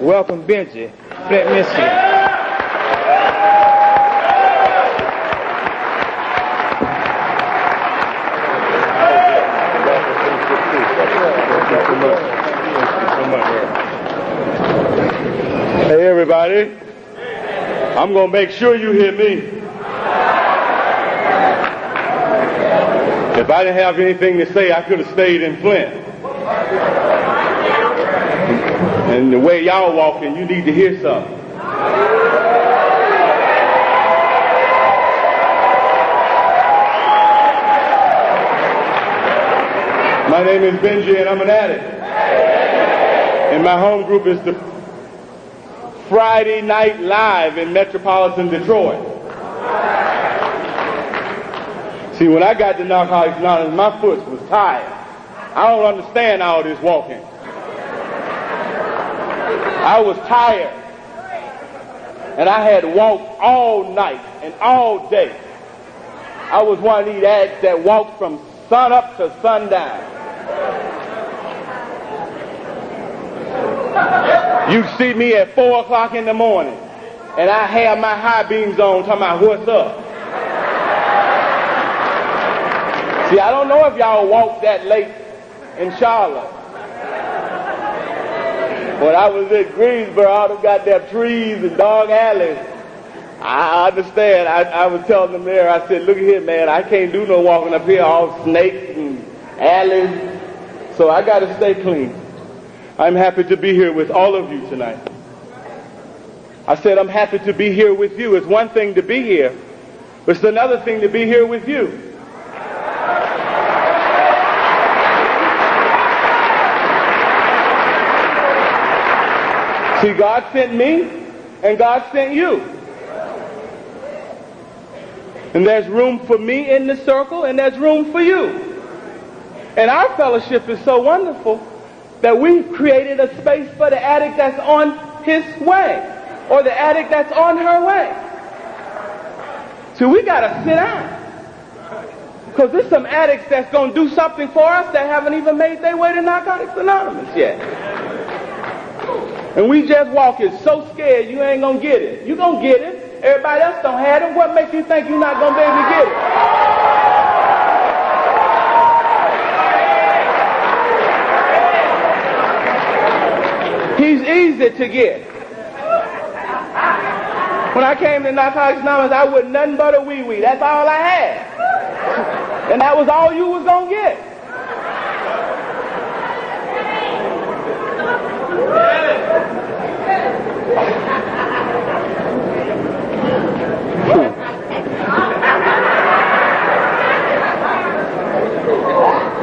Welcome, Benji, Flint, Michigan. Hey, everybody. I'm going to make sure you hear me. If I didn't have anything to say, I could have stayed in Flint. And the way y'all walking, you need to hear something. My name is Benji and I'm an addict. And my home group is the Friday Night Live in metropolitan Detroit. See, when I got to Narcotics Anonymous, my foot was tired. I don't understand all this walking. I was tired. And I had walked all night and all day. I was one of these addicts that walked from sun up to sundown. You see me at 4 o'clock in the morning, and I have my high beams on talking about what's up. See, I don't know if y'all walked that late in Charlotte. When I was at Greensboro, all them goddamn trees and dog alleys. I understand. I was telling the mayor, I said, look here, man, I can't do no walking up here, all snakes and alleys. So I got to stay clean. I'm happy to be here with all of you tonight. I said I'm happy to be here with you. It's one thing to be here, but it's another thing to be here with you. See, God sent me, and God sent you. And there's room for me in the circle, and there's room for you. And our fellowship is so wonderful that we've created a space for the addict that's on his way, or the addict that's on her way. So we got to sit down. Because there's some addicts that's going to do something for us that haven't even made their way to Narcotics Anonymous yet. And we just walking so scared you ain't going to get it. You going to get it. Everybody else don't have it. What makes you think you're not going to be able to get it? He's easy to get. When I came to Narcotics Anonymous, I was nothing but a wee-wee. That's all I had. And that was all you was going to get.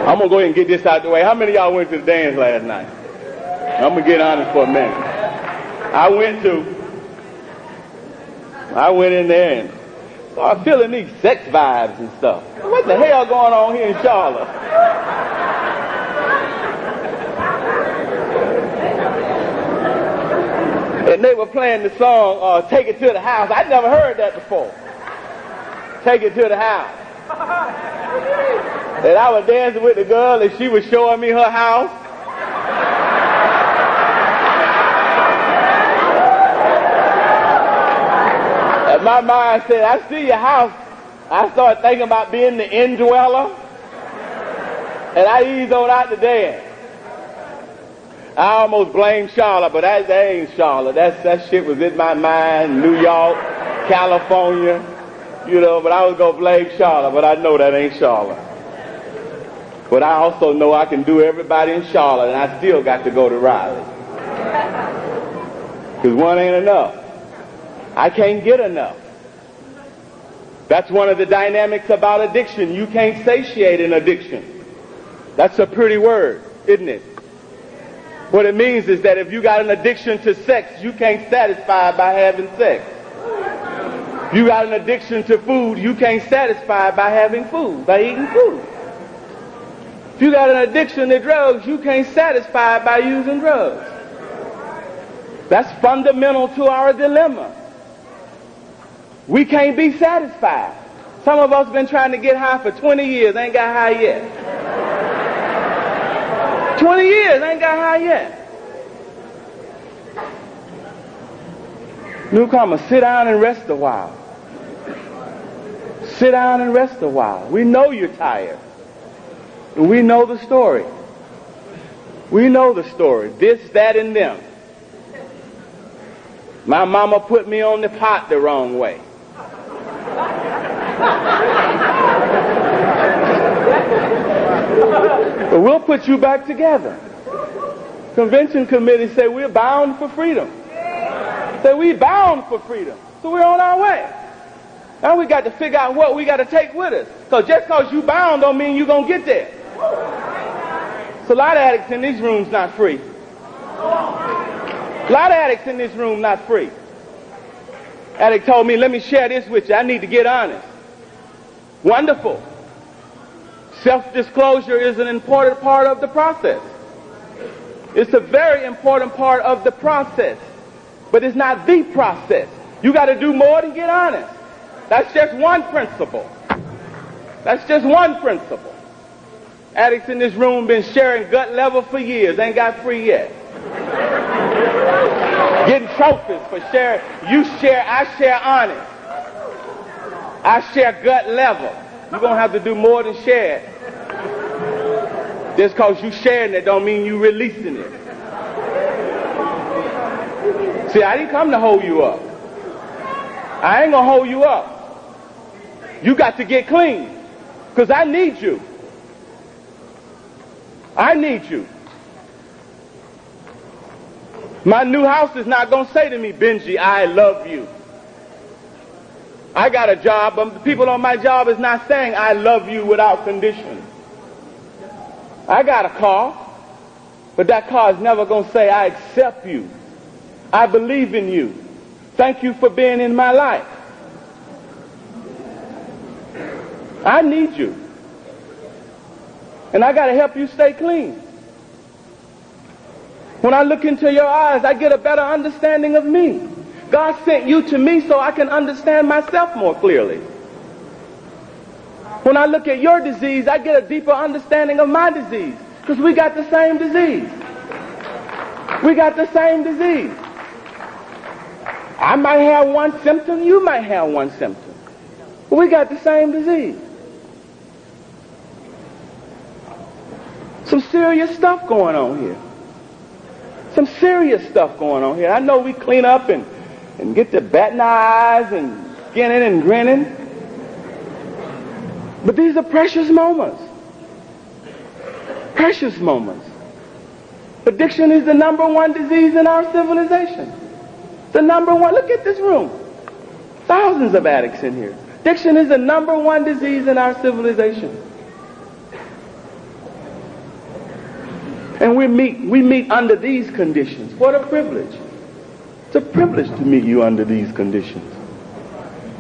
I'm going to go ahead and get this out the way. How many of y'all went to the dance last night? I'm going to get honest for a minute. I went in there and started feeling these sex vibes and stuff. What the hell going on here in Charlotte? And they were playing the song, Take It to the House. I'd never heard that before. Take It to the House. And I was dancing with the girl and she was showing me her house. And my mind said, I see your house. I started thinking about being the indweller. And I eased on out the dance. I almost blamed Charlotte, but that ain't Charlotte. That shit was in my mind, New York, California, you know, but I was going to blame Charlotte, but I know that ain't Charlotte. But I also know I can do everybody in Charlotte, and I still got to go to Raleigh. Because one ain't enough. I can't get enough. That's one of the dynamics about addiction. You can't satiate an addiction. That's a pretty word, isn't it? What it means is that if you got an addiction to sex, you can't satisfy by having sex. If you got an addiction to food, you can't satisfy by having food, by eating food. If you got an addiction to drugs, you can't satisfy by using drugs. That's fundamental to our dilemma. We can't be satisfied. Some of us been trying to get high for 20 years, ain't got high yet. 20 years, ain't got high yet. Newcomer, sit down and rest a while. Sit down and rest a while. We know you're tired. And we know the story. We know the story. This, that, and them. My mama put me on the pot the wrong way. But we'll put you back together. Convention committee say we're bound for freedom. Say we're bound for freedom. So we're on our way. Now we got to figure out what we got to take with us. Because just because you bound don't mean you're going to get there. So a lot of addicts in these rooms not free. A lot of addicts in this room not free. Addict told me, let me share this with you. I need to get honest. Wonderful. Self-disclosure is an important part of the process. It's a very important part of the process. But it's not the process. You got to do more than get honest. That's just one principle. That's just one principle. Addicts in this room been sharing gut level for years. Ain't got free yet. Getting trophies for sharing. You share, I share honest. I share gut level. You're going to have to do more than share it. Just because you sharing it don't mean you releasing it. See, I didn't come to hold you up. I ain't going to hold you up. You got to get clean. Because I need you. I need you. My new house is not going to say to me, Benji, I love you. I got a job, but the people on my job is not saying I love you without condition. I got a car, but that car is never going to say I accept you. I believe in you. Thank you for being in my life. I need you. And I got to help you stay clean. When I look into your eyes, I get a better understanding of me. God sent you to me so I can understand myself more clearly. When I look at your disease, I get a deeper understanding of my disease. Because we got the same disease. We got the same disease. I might have one symptom, you might have one symptom. But we got the same disease. Some serious stuff going on here. Some serious stuff going on here. I know we clean up and get the batting eyes and skinning and grinning. But these are precious moments. Precious moments. Addiction is the #1 disease in our civilization. The #1. Look at this room. Thousands of addicts in here. Addiction is the #1 disease in our civilization. And we meet under these conditions. What a privilege. It's a privilege to meet you under these conditions.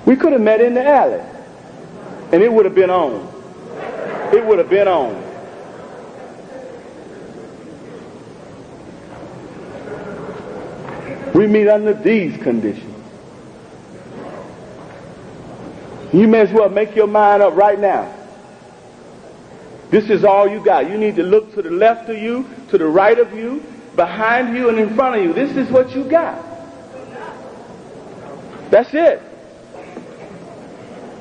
We could have met in the alley, and it would have been on. It would have been on. We meet under these conditions. You may as well make your mind up right now. This is all you got. You need to look to the left of you, to the right of you, behind you, and in front of you. This is what you got. That's it.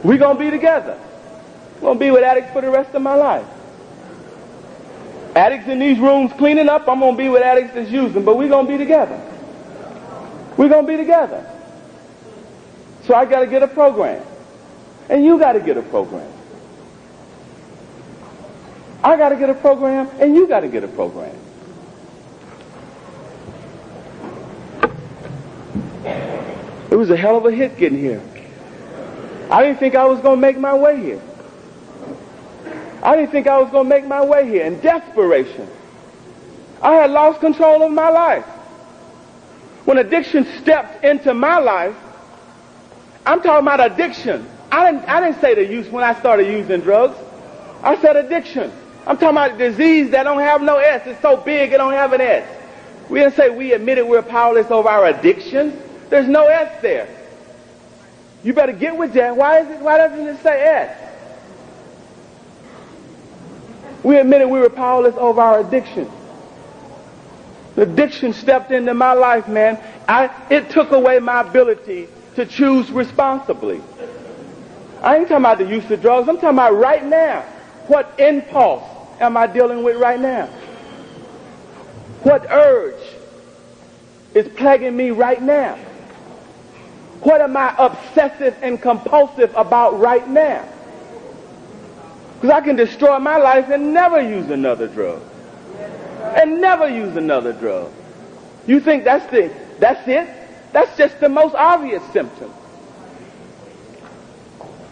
We're going to be together. I'm going to be with addicts for the rest of my life. Addicts in these rooms cleaning up, I'm going to be with addicts that's using, but we're going to be together. We're going to be together. So I got to get a program. And you got to get a program. I got to get a program, and you got to get a program. It was a hell of a hit getting here. I didn't think I was going to make my way here. I didn't think I was going to make my way here. In desperation, I had lost control of my life. When addiction stepped into my life, I'm talking about addiction. I didn't say the use when I started using drugs. I said addiction. I'm talking about a disease that don't have no S. It's so big it don't have an S. We didn't say we admitted we're powerless over our addictions. There's no S there. You better get with that. Why doesn't it say S? We admitted we were powerless over our addiction. The addiction stepped into my life, man. It took away my ability to choose responsibly. I ain't talking about the use of drugs. I'm talking about right now. What impulse am I dealing with right now? What urge is plaguing me right now? What am I obsessive and compulsive about right now? Because I can destroy my life and never use another drug. And never use another drug. You think that's it? That's just the most obvious symptom.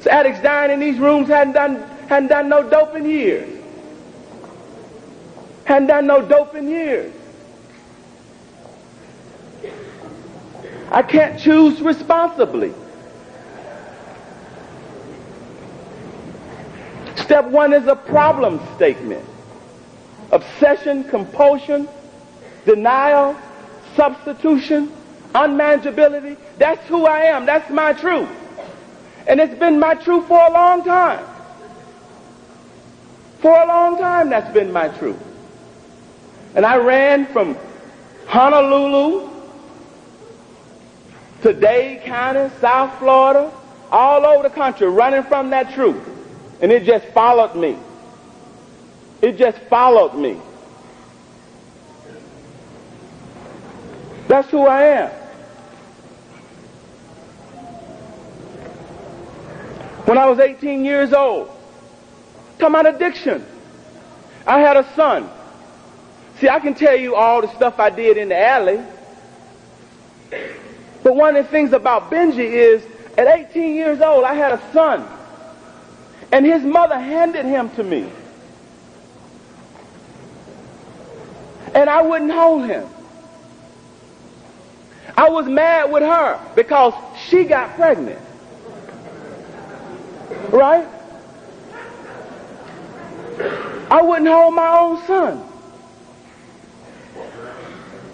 So addicts dying in these rooms hadn't done no dope in years. Hadn't done no dope in years. I can't choose responsibly. Step one is a problem statement. Obsession, compulsion, denial, substitution, unmanageability. That's who I am. That's my truth. And it's been my truth for a long time. For a long time, that's been my truth. And I ran from Honolulu to Dade County, South Florida, all over the country, running from that truth. And it just followed me. It just followed me. That's who I am. When I was 18 years old, talking about addiction, I had a son. See, I can tell you all the stuff I did in the alley. But one of the things about Benji is, at 18 years old, I had a son. And his mother handed him to me. And I wouldn't hold him. I was mad with her because she got pregnant. Right? I wouldn't hold my own son.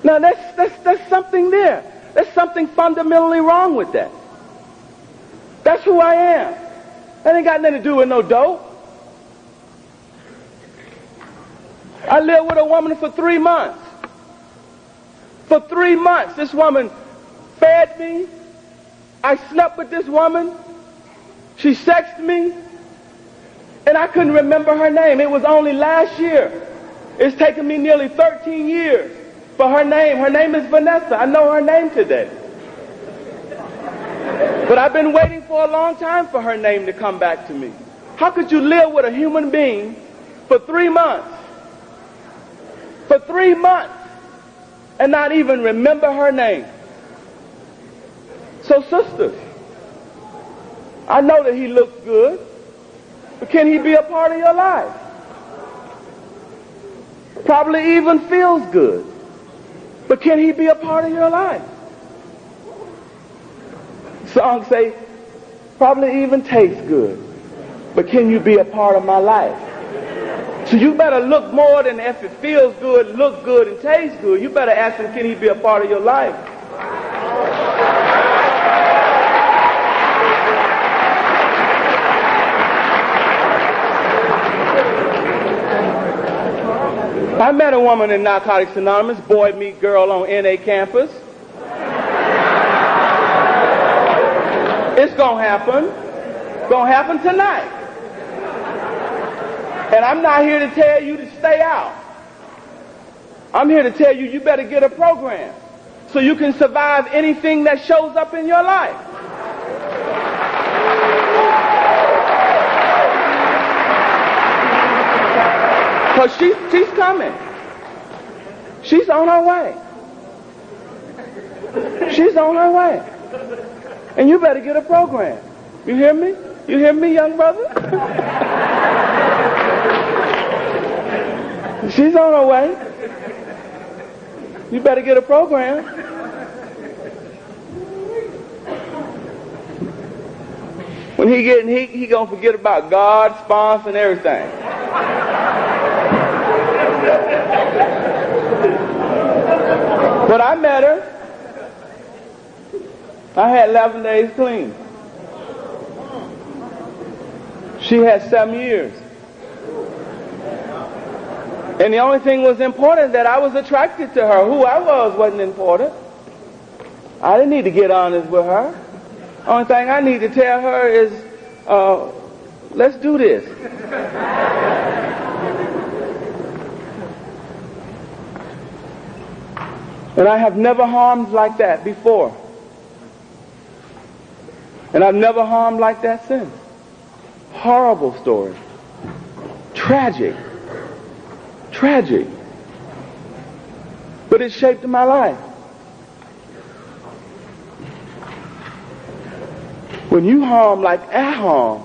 Now that's something there. There's something fundamentally wrong with that. That's who I am. That ain't got nothing to do with no dope. I lived with a woman for 3 months. For 3 months, this woman fed me. I slept with this woman. She sexed me. And I couldn't remember her name. It was only last year. It's taken me nearly 13 years for her name. Her name is Vanessa. I know her name today. But I've been waiting for a long time for her name to come back to me. How could you live with a human being for 3 months? For 3 months and not even remember her name? So sisters, I know that he looks good, but can he be a part of your life? Probably even feels good, but can he be a part of your life? Songs say, probably even tastes good, but can you be a part of my life? So you better look more than if it feels good, look good, and tastes good. You better ask him, can he be a part of your life? I met a woman in Narcotics Anonymous, boy meet girl on NA campus. It's gonna happen. It's gonna happen tonight. And I'm not here to tell you to stay out. I'm here to tell you, you better get a program so you can survive anything that shows up in your life. Because she's coming. She's on her way. She's on her way. And you better get a program. You hear me? You hear me, young brother? She's on her way. You better get a program. When he getting heat, he gonna forget about God, sponsor, and everything. But I met her. I had 11 days clean. She had 7 years. And the only thing was important that I was attracted to her. Who I was wasn't important. I didn't need to get honest with her. Only thing I need to tell her is, let's do this. And I have never harmed like that before. And I've never harmed like that since. Horrible story. Tragic. Tragic. But it shaped my life. When you harm like I harm,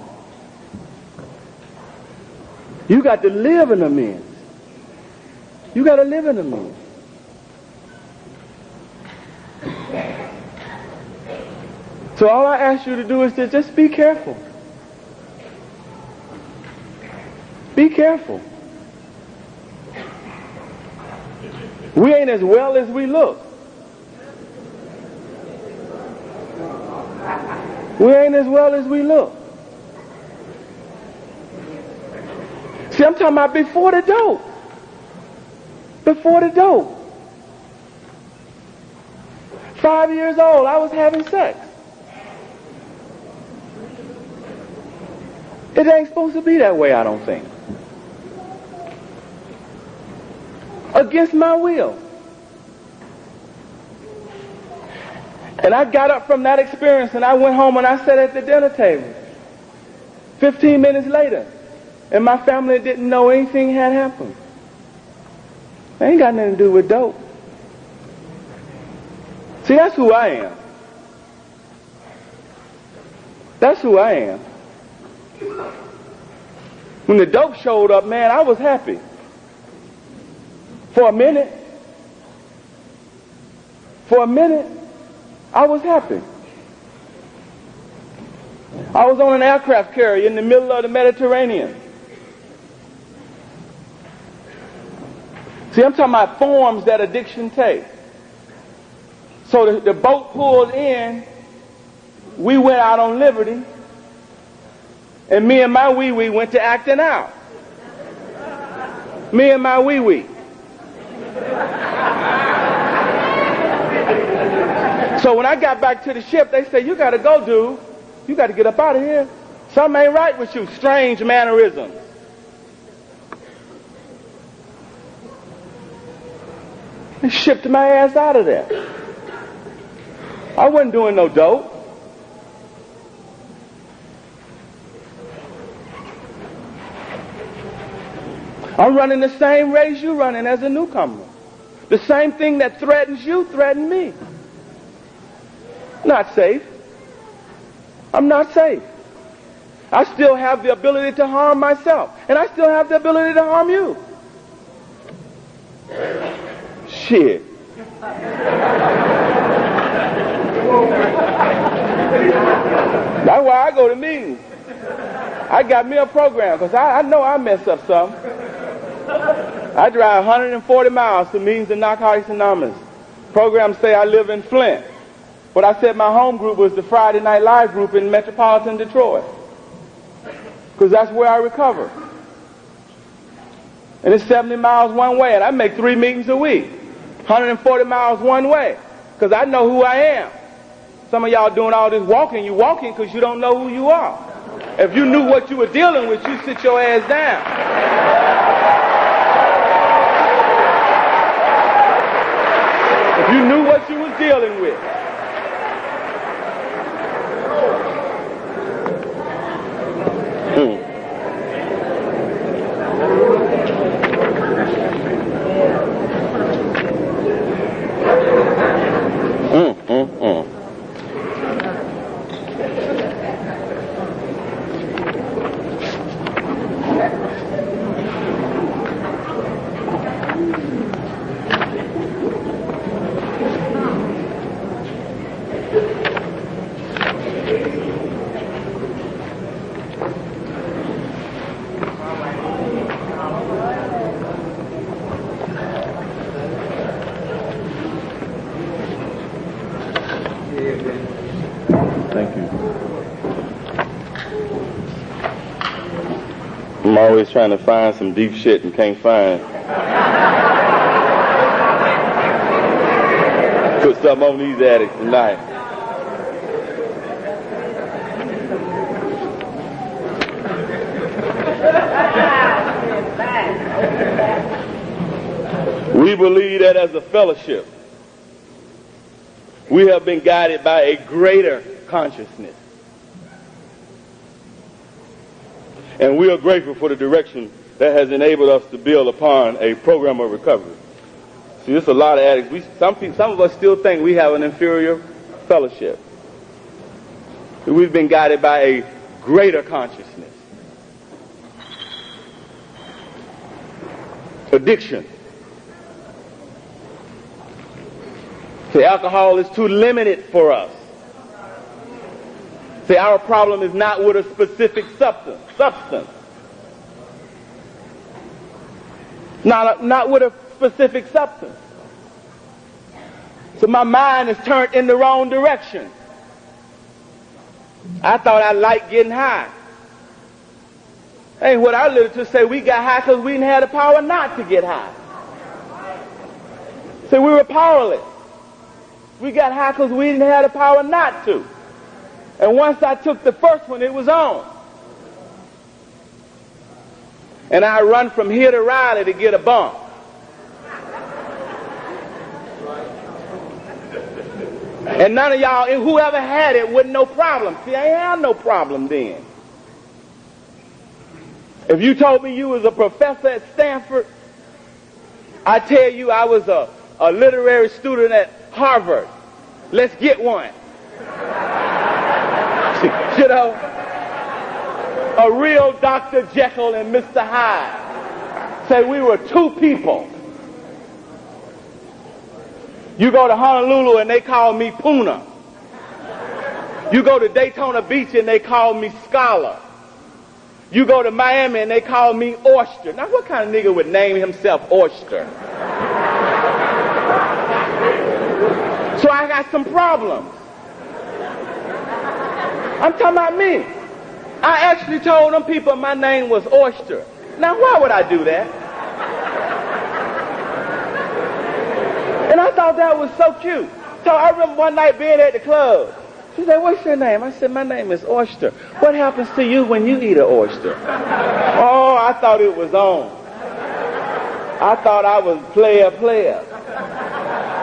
you got to live in amends. You got to live in amends. So all I ask you to do is to just be careful. Be careful. We ain't as well as we look. We ain't as well as we look. See, I'm talking about before the dope. Before the dope. 5 years old, I was having sex. It ain't supposed to be that way, I don't think. Against my will. And I got up from that experience and I went home and I sat at the dinner table. 15 minutes later, and my family didn't know anything had happened. It ain't got nothing to do with dope. See, that's who I am. That's who I am. When the dope showed up, man, I was happy. For a minute, I was happy. I was on an aircraft carrier in the middle of the Mediterranean. See, I'm talking about forms that addiction takes. So the boat pulled in, we went out on liberty, and me and my wee-wee went to acting out. Me and my wee-wee. So when I got back to the ship, they said, you got to go, dude. You got to get up out of here. Something ain't right with you. Strange mannerisms. They shipped my ass out of there. I wasn't doing no dope. I'm running the same race you're running as a newcomer. The same thing that threatens you threatened me. Not safe. I'm not safe. I still have the ability to harm myself. And I still have the ability to harm you. Shit. That's why I go to meetings. I got me a program because I know I mess up something. I drive 140 miles to meetings in Narcotics Anonymous. Programs say I live in Flint. But I said my home group was the Friday Night Live group in metropolitan Detroit. Because that's where I recover. And it's 70 miles one way, and I make 3 meetings a week. 140 miles one way. Because I know who I am. Some of y'all doing all this walking. You walking because you don't know who you are. If you knew what you were dealing with, you sit your ass down. If you knew what you was dealing with. I'm always trying to find some deep shit and can't find. something on these addicts tonight. We believe that as a fellowship, we have been guided by a greater consciousness. And we are grateful for the direction that has enabled us to build upon a program of recovery. See, there's a lot of addicts. Some of us still think we have an inferior fellowship. We've been guided by a greater consciousness. Addiction. See, alcohol is too limited for us. See, our problem is not with a specific substance. Not with a specific substance. So my mind is turned in the wrong direction. I thought I liked getting high. Ain't what our literature say we got high because we didn't have the power not to get high. So we were powerless. We got high because we didn't have the power not to. And once I took the first one, it was on. And I run from here to Riley to get a bump. And none of y'all, and whoever had it, wasn't no problem. See, I ain't had no problem then. If you told me you was a professor at Stanford, I tell you I was a literary student at Harvard. Let's get one. You know, a real Dr. Jekyll and Mr. Hyde. Say we were two people. You go to Honolulu and they call me Puna. You go to Daytona Beach and they call me Scholar. You go to Miami and they call me Oyster. Now what kind of nigga would name himself Oyster? So I got some problems. I'm talking about me. I actually told them people my name was Oyster. Now why would I do that? And I thought that was so cute. So I remember one night being at the club. She said, what's your name? I said, my name is Oyster. What happens to you when you eat an oyster? Oh, I thought it was on. I thought I was player.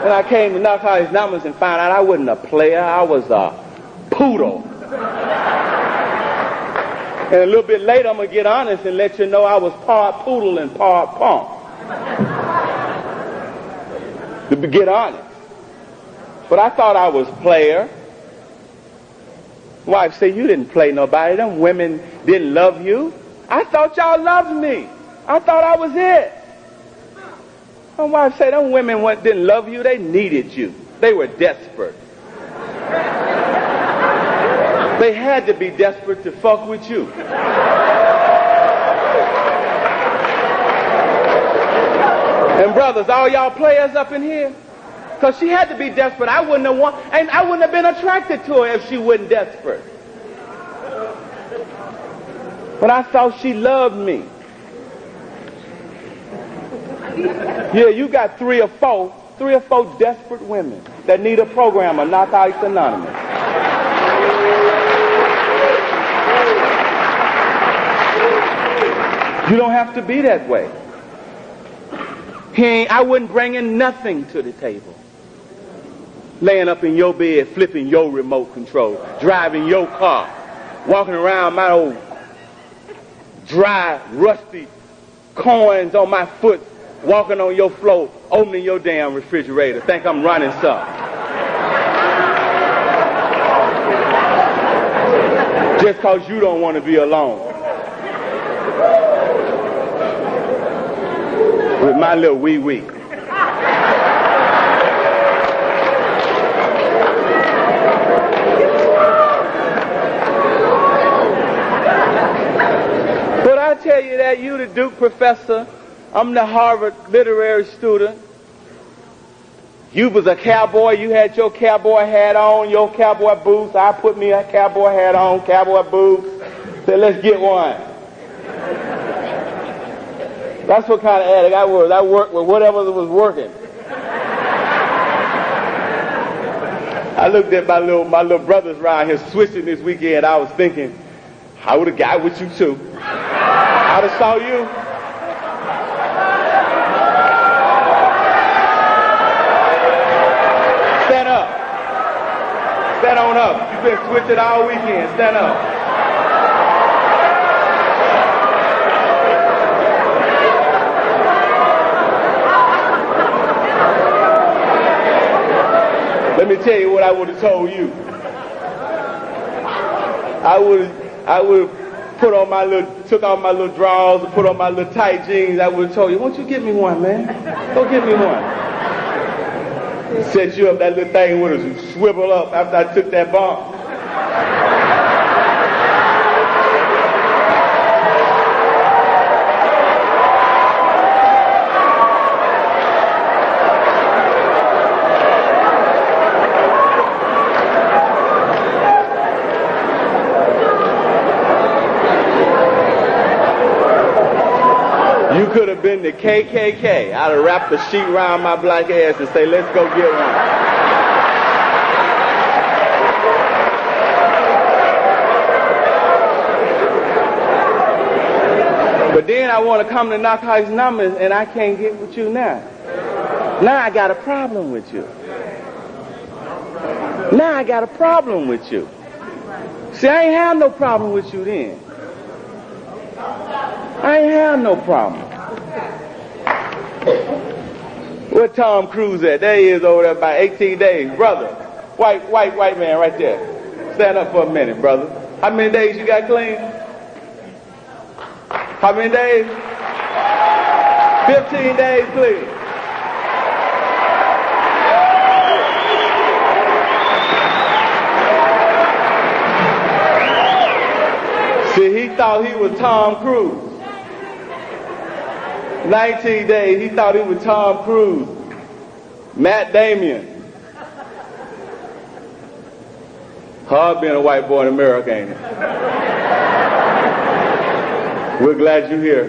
And I came to Narcotics Anonymous and found out I wasn't a player. I was a poodle. And a little bit later, I'm going to get honest and let you know I was part poodle and part punk. To get honest. But I thought I was player. Wife said, you didn't play nobody. Them women didn't love you. I thought y'all loved me. I thought I was it. My wife said, them women didn't love you. They needed you. They were desperate. They had to be desperate to fuck with you. And brothers, all y'all players up in here? Because she had to be desperate. I wouldn't have been attracted to her if she wasn't desperate. But I thought she loved me. Yeah, you got three or four desperate women that need a program of Narcotics Anonymous. You don't have to be that way. I wouldn't bring in nothing to the table. Laying up in your bed, flipping your remote control, driving your car, walking around my old dry, rusty coins on my foot, walking on your floor, opening your damn refrigerator, think I'm running something. Just because you don't want to be alone. With my little wee-wee. But I tell you that you the Duke professor, I'm the Harvard literary student. You was a cowboy, you had your cowboy hat on, your cowboy boots. I put me a cowboy hat on, cowboy boots. Said, let's get one. That's what kind of addict I was. I worked with whatever was working. I looked at my little brothers around here switching this weekend. I was thinking, I would have got with you too. I'd have saw you. Stand up. Stand on up. You've been switching all weekend. Stand up. Let me tell you what I would have told you. I would have took off my little drawers and put on my little tight jeans. I would have told you, won't you give me one, man? Go give me one. Set you up, that little thing would have swiveled up after I took that bump. You could have been the KKK. I'd have wrapped a sheet around my black ass and say, let's go get one. But then I want to come to Narcotics Anonymous and I can't get with you now. Now I got a problem with you. Now I got a problem with you. See, I ain't have no problem with you then. I ain't have no problem. Where Tom Cruise at? There he is over there about 18 days. Brother, white man right there. Stand up for a minute, brother. How many days you got clean? How many days? 15 days clean. See, he thought he was Tom Cruise. 19 days, he thought he was Tom Cruise. Matt Damon. Hard being a white boy in America, ain't it? We're glad you're here.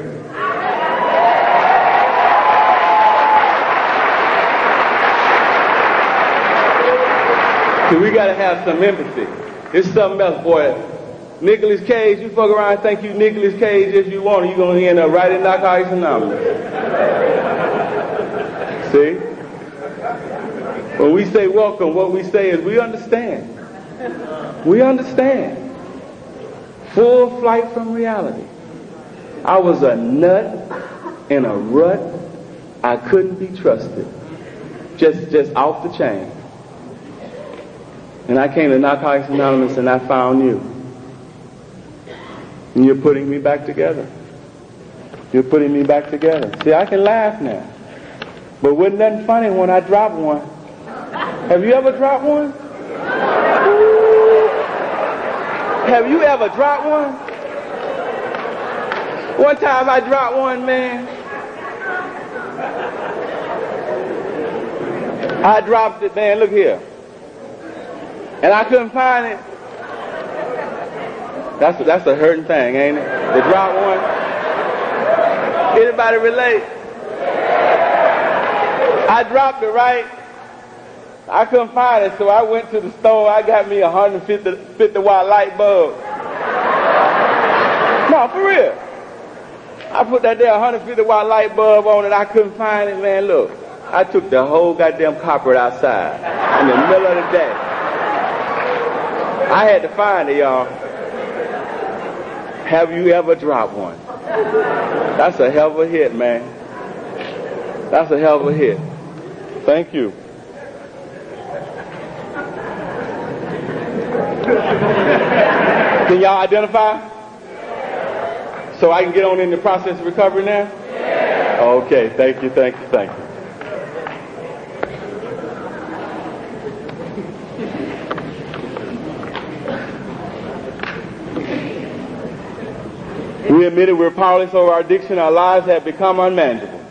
See, we gotta have some empathy. It's something else, boy. Nicolas Cage, you fuck around and think you Nicolas Cage if you want, you're going to end up right in Narcotics Anonymous. See? When we say welcome, what we say is we understand. We understand. Full flight from reality. I was a nut in a rut. I couldn't be trusted. Just off the chain. And I came to Narcotics Anonymous and I found you. And you're putting me back together. You're putting me back together. See, I can laugh now. But wasn't nothing funny when I dropped one. Have you ever dropped one? Have you ever dropped one? One time I dropped one, man. I dropped it, man, look here. And I couldn't find it. That's a hurting thing, ain't it? To drop one. Anybody relate? I dropped it, right? I couldn't find it, so I went to the store. I got me a 150-watt light bulb. No, for real. I put that there 150-watt light bulb on it. I couldn't find it, man. Look, I took the whole goddamn copper outside in the middle of the day. I had to find it, y'all. Have you ever dropped one? That's a hell of a hit, man. That's a hell of a hit. Thank you. Can y'all identify? So I can get on in the process of recovery now? Okay, thank you, thank you, thank you. We admitted we're powerless over our addiction. Our lives have become unmanageable.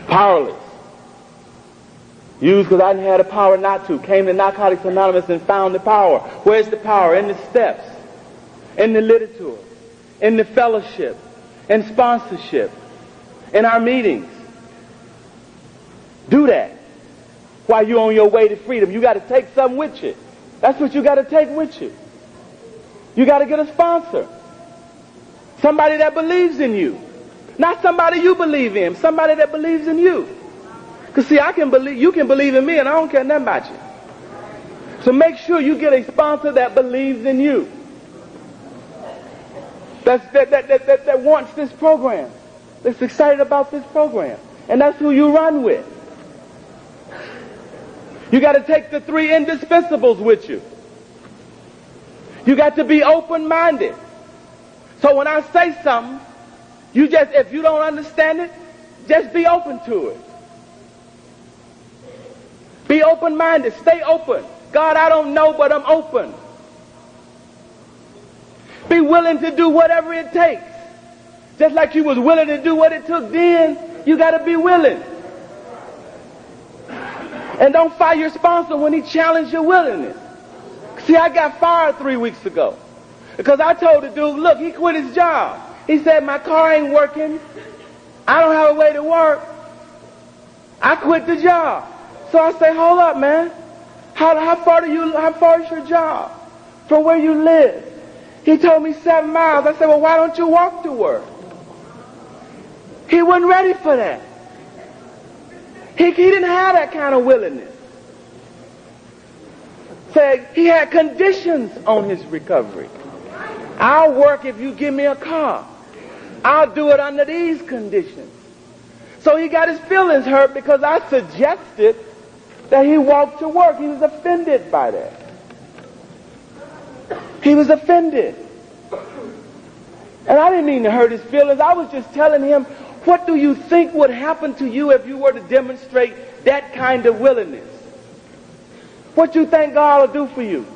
Powerless. Used because I didn't have the power not to. Came to Narcotics Anonymous and found the power. Where's the power? In the steps. In the literature. In the fellowship. In sponsorship. In our meetings. Do that. while you're on your way to freedom. You got to take something with you. That's what you got to take with you. You got to get a sponsor. Somebody that believes in you. Not somebody you believe in. Somebody that believes in you. Because see, you can believe in me and I don't care nothing about you. So make sure you get a sponsor that believes in you. That wants this program. That's excited about this program. And that's who you run with. You got to take the 3 indispensables with you. You got to be open-minded. So when I say something, if you don't understand it, just be open to it. Be open-minded. Stay open. God, I don't know, but I'm open. Be willing to do whatever it takes. Just like you was willing to do what it took then, you got to be willing. And don't fire your sponsor when he challenged your willingness. See, I got fired 3 weeks ago because I told the dude, look, he quit his job. He said, my car ain't working. I don't have a way to work. I quit the job. So I say, hold up, man. How far is your job from where you live? He told me 7 miles. I said, well, why don't you walk to work? He wasn't ready for that. He didn't have that kind of willingness. Said he had conditions on his recovery. I'll work if you give me a car. I'll do it under these conditions. So he got his feelings hurt because I suggested that he walk to work. He was offended by that. He was offended. And I didn't mean to hurt his feelings. I was just telling him, what do you think would happen to you if you were to demonstrate that kind of willingness? What do you think God will do for you?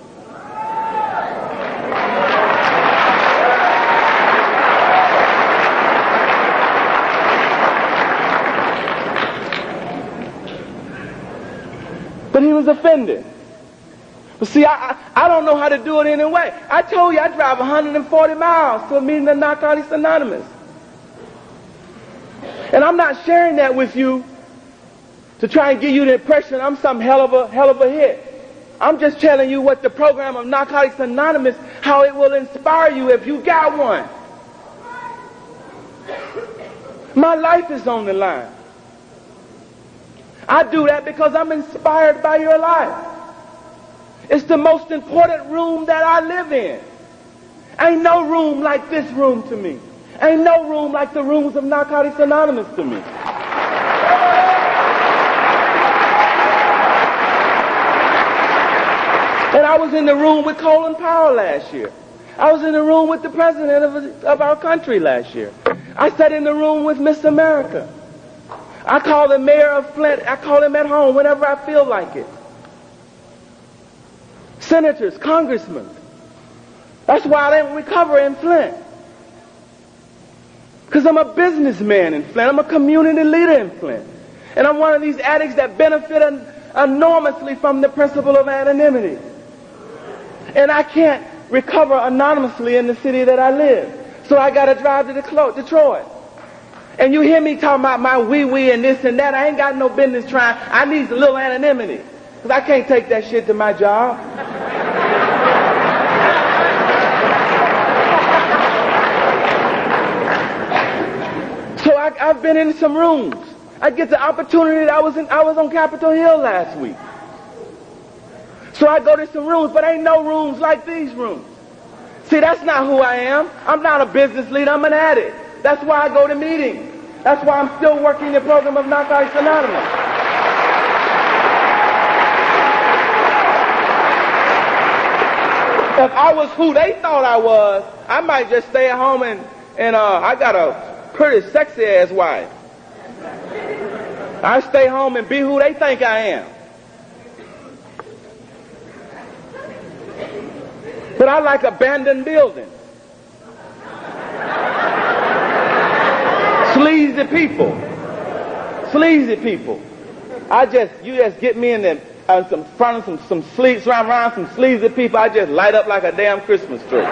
But he was offended. But see, I don't know how to do it anyway. I told you I drive 140 miles to a meeting of Narcotics Anonymous. And I'm not sharing that with you to try and give you the impression I'm some hell of a hit. I'm just telling you what the program of Narcotics Anonymous, how it will inspire you if you got one. My life is on the line. I do that because I'm inspired by your life. It's the most important room that I live in. Ain't no room like this room to me. Ain't no room like the rooms of Narcotics Anonymous to me. And I was in the room with Colin Powell last year. I was in the room with the president of our country last year. I sat in the room with Miss America. I call the mayor of Flint. I call him at home whenever I feel like it. Senators, congressmen. That's why I didn't recover in Flint. Because I'm a businessman in Flint. I'm a community leader in Flint. And I'm one of these addicts that benefit enormously from the principle of anonymity. And I can't recover anonymously in the city that I live. So I got to drive to Detroit. And you hear me talking about my wee-wee and this and that. I ain't got no business trying. I need a little anonymity. Because I can't take that shit to my job. So I've been in some rooms. I get the opportunity. I was on Capitol Hill last week. So I go to some rooms, but ain't no rooms like these rooms. See, that's not who I am. I'm not a business leader. I'm an addict. That's why I go to meetings. That's why I'm still working the program of Narcotics Anonymous. If I was who they thought I was, I might just stay at home and I got a pretty sexy ass wife. I stay home and be who they think I am. But I like abandoned buildings. Sleazy people. Sleazy people. You just get me in the front of some around some sleazy people. I just light up like a damn Christmas tree.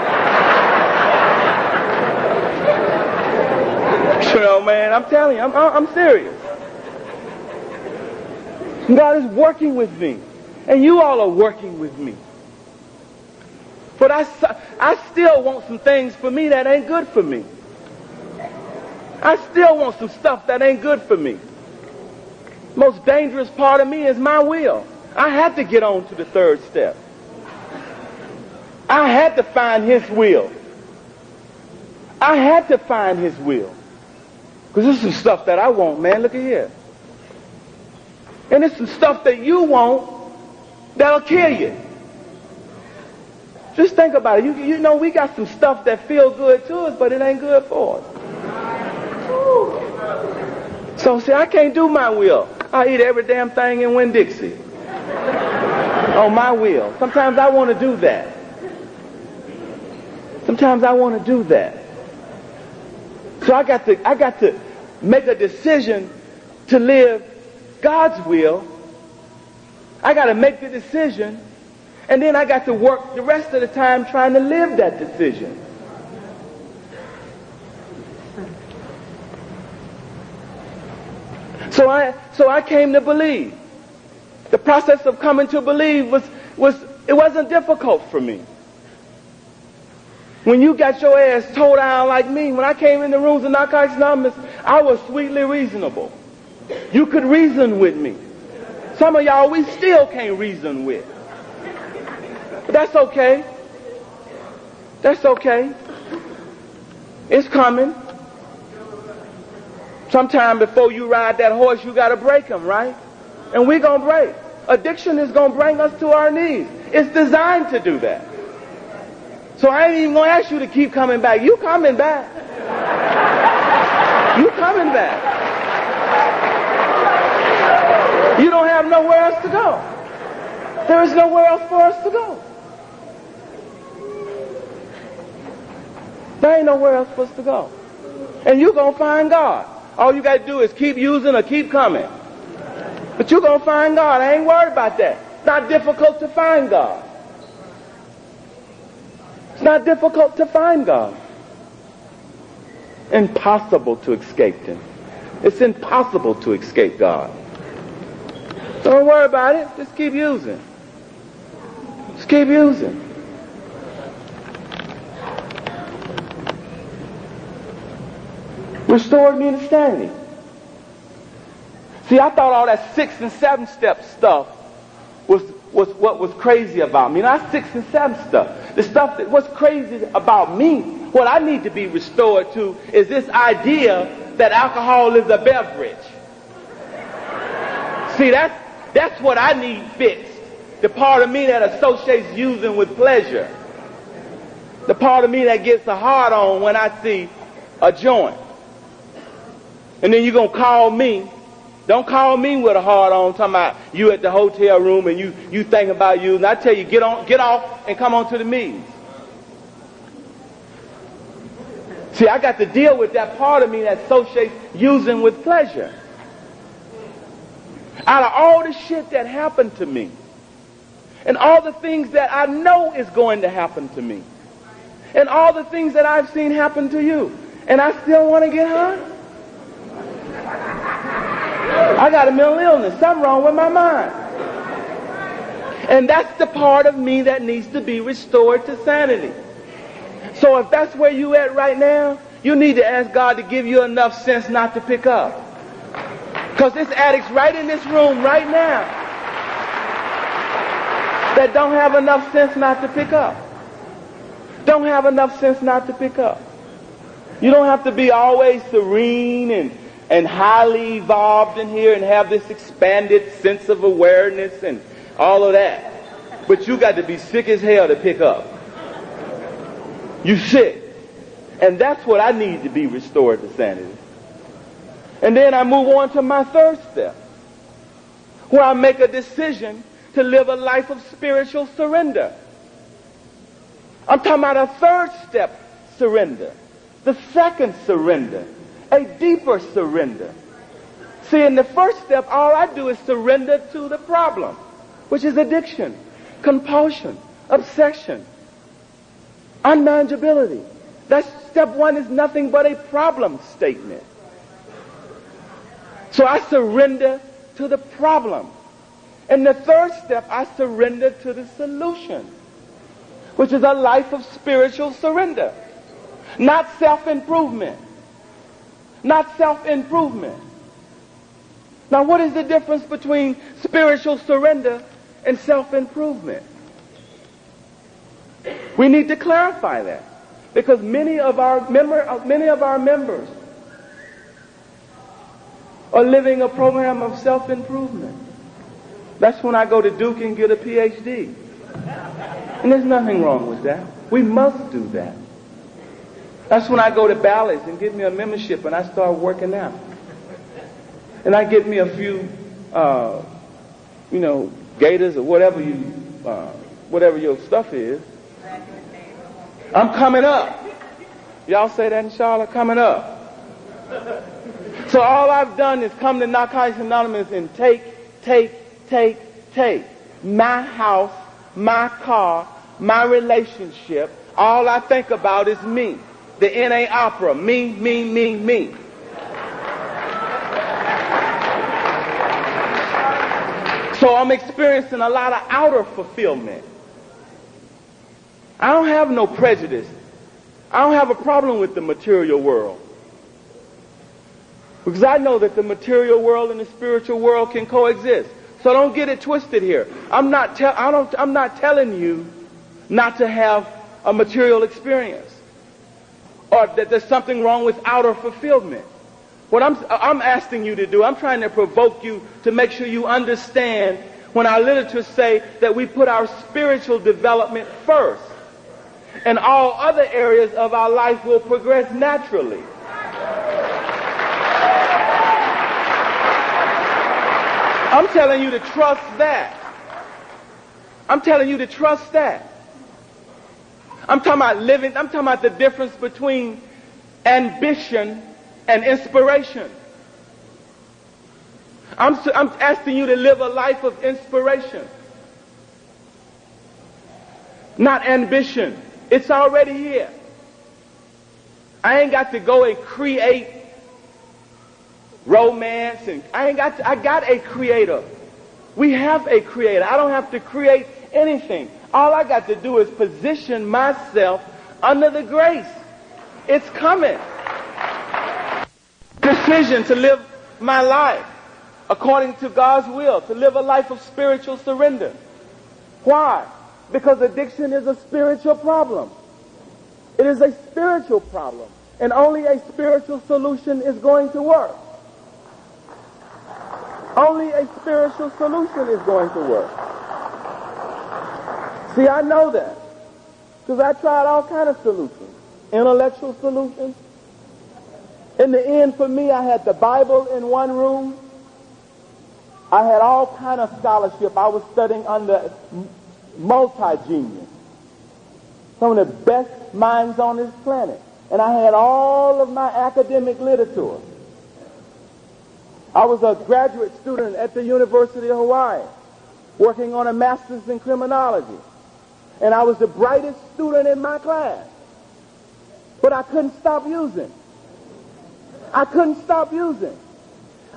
You know, man, I'm telling you, I'm serious. And God is working with me. And you all are working with me. But I still want some things for me that ain't good for me. I still want some stuff that ain't good for me. Most dangerous part of me is my will. I had to get on to the third step. I had to find his will. I had to find his will. Because there's some stuff that I want, man. Look at here. And there's some stuff that you want that'll kill you. Just think about it. You know, we got some stuff that feel good to us, but it ain't good for us. So, see, I can't do my will. I eat every damn thing in Winn-Dixie. On my will. Sometimes I want to do that. Sometimes I want to do that. So I got to make a decision to live God's will. I got to make the decision, and then I got to work the rest of the time trying to live that decision. So I came to believe. The process of coming to believe it wasn't difficult for me. When you got your ass towed down like me, when I came in the rooms of Narcotics Anonymous, I was sweetly reasonable. You could reason with me. Some of y'all we still can't reason with. But that's okay. That's okay. It's coming. Sometime before you ride that horse, you got to break him, right? And we're going to break. Addiction is going to bring us to our knees. It's designed to do that. So I ain't even going to ask you to keep coming back. You coming back. You coming back. You don't have nowhere else to go. There is nowhere else for us to go. There ain't nowhere else for us to go. And you're going to find God. All you got to do is keep using or keep coming. But you're going to find God. I ain't worried about that. It's not difficult to find God. It's not difficult to find God. Impossible to escape him. It's impossible to escape God. Don't worry about it. Just keep using. Just keep using. Restored me to sanity. See, I thought all that 6 and 7 step stuff was what was crazy about me. Not 6 and 7 stuff. The stuff that was crazy about me, what I need to be restored to, is this idea that alcohol is a beverage. See, that's what I need fixed. The part of me that associates using with pleasure. The part of me that gets a hard on when I see a joint. And then you're going to call me. Don't call me with a hard on talking about you at the hotel room and you think about you. And I tell you, get off and come on to the meetings. See, I got to deal with that part of me that associates using with pleasure. Out of all the shit that happened to me, and all the things that I know is going to happen to me, and all the things that I've seen happen to you, and I still want to get high? I got a mental illness. Something wrong with my mind. And that's the part of me that needs to be restored to sanity. So if that's where you at right now, you need to ask God to give you enough sense not to pick up. Because there's addicts right in this room right now that don't have enough sense not to pick up. Don't have enough sense not to pick up. You don't have to be always serene and highly evolved in here and have this expanded sense of awareness and all of that. But you got to be sick as hell to pick up. You sick. And that's what I need to be restored to sanity. And then I move on to my third step, where I make a decision to live a life of spiritual surrender. I'm talking about a third step surrender. The second surrender. A deeper surrender. See, in the first step, all I do is surrender to the problem, which is addiction, compulsion, obsession, unmanageability. That step one is nothing but a problem statement. So I surrender to the problem. And the third step, I surrender to the solution, which is a life of spiritual surrender. Not self-improvement. Not self-improvement. Now, what is the difference between spiritual surrender and self-improvement? We need to clarify that, because many of our members are living a program of self-improvement. That's when I go to Duke and get a PhD. And there's nothing wrong with that. We must do that. That's when I go to Bally's and get me a membership and I start working out. And I get me a few, gators or whatever your stuff is. I'm coming up. Y'all say that in Charlotte? Coming up. So all I've done is come to Narcotics Anonymous and take. My house, my car, my relationship. All I think about is me. The NA opera. Me. So I'm experiencing a lot of outer fulfillment. I don't have no prejudice. I don't have a problem with the material world. Because I know that the material world and the spiritual world can coexist. So don't get it twisted here. I'm not telling you not to have a material experience, or that there's something wrong with outer fulfillment. What I'm asking you to do, I'm trying to provoke you to make sure you understand when our literature say that we put our spiritual development first, and all other areas of our life will progress naturally. I'm telling you to trust that. I'm talking about the difference between ambition and inspiration. I'm asking you to live a life of inspiration, not ambition. It's already here. I ain't got to go and create romance, and I got a creator. We have a creator. I don't have to create anything. All I got to do is position myself under the grace. It's coming. Decision to live my life according to God's will, to live a life of spiritual surrender. Why? Because addiction is a spiritual problem. It is a spiritual problem, and only a spiritual solution is going to work. Only a spiritual solution is going to work. See, I know that, because I tried all kind of solutions, intellectual solutions. In the end, for me, I had the Bible in one room. I had all kind of scholarship. I was studying under multi-genius, some of the best minds on this planet. And I had all of my academic literature. I was a graduate student at the University of Hawaii, working on a master's in criminology. And I was the brightest student in my class. But I couldn't stop using.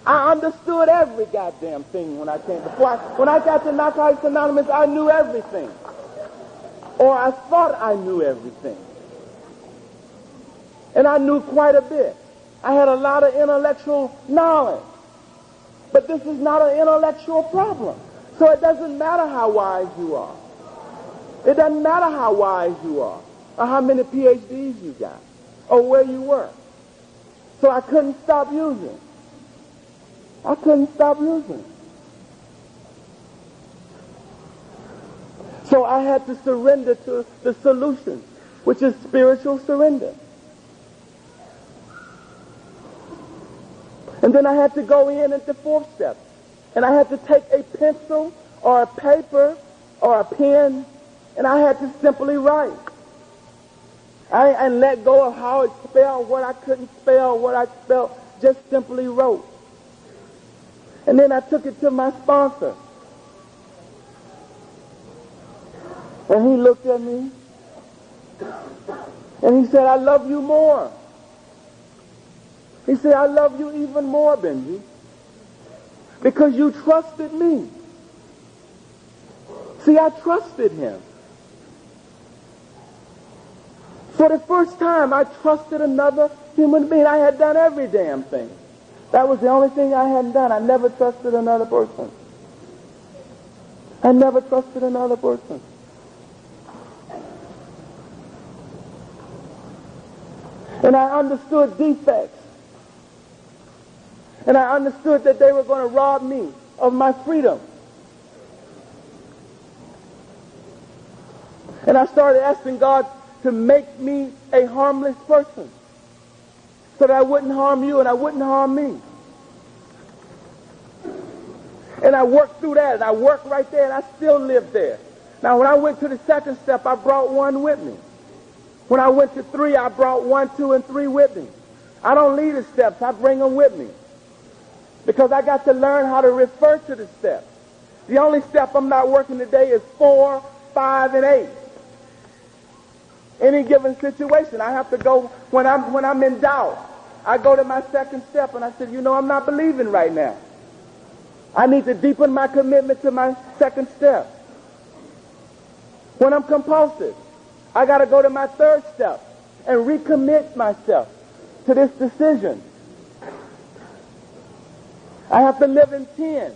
I understood every goddamn thing when I came. When I got to Narcotics Anonymous, I knew everything. Or I thought I knew everything. And I knew quite a bit. I had a lot of intellectual knowledge. But this is not an intellectual problem. So it doesn't matter how wise you are. It doesn't matter how wise you are, or how many PhDs you got, or where you work. So I couldn't stop using. So I had to surrender to the solution, which is spiritual surrender. And then I had to go in at the fourth step. And I had to take a pencil or a paper or a pen, and I had to simply write. And let go of how it spelled, what I couldn't spell, what I spelled, just simply wrote. And then I took it to my sponsor. And he looked at me, and he said, "I love you more." He said, "I love you even more, Benji, because you trusted me. See, I trusted him. For the first time, I trusted another human being. I had done every damn thing. That was the only thing I hadn't done. I never trusted another person. I never trusted another person. And I understood defects. And I understood that they were going to rob me of my freedom. And I started asking God to make me a harmless person so that I wouldn't harm you and I wouldn't harm me. And I worked through that, and I worked right there, and I still lived there. Now, when I went to the second step, I brought one with me. When I went to 3, I brought 1, 2, and 3 with me. I don't leave the steps. I bring them with me. Because I got to learn how to refer to the steps. The only step I'm not working today is 4, 5, and 8. Any given situation, I have to go, when I'm in doubt, I go to my second step, and I said, I'm not believing right now. I need to deepen my commitment to my second step. When I'm compulsive, I got to go to my third step and recommit myself to this decision. I have to live in 10.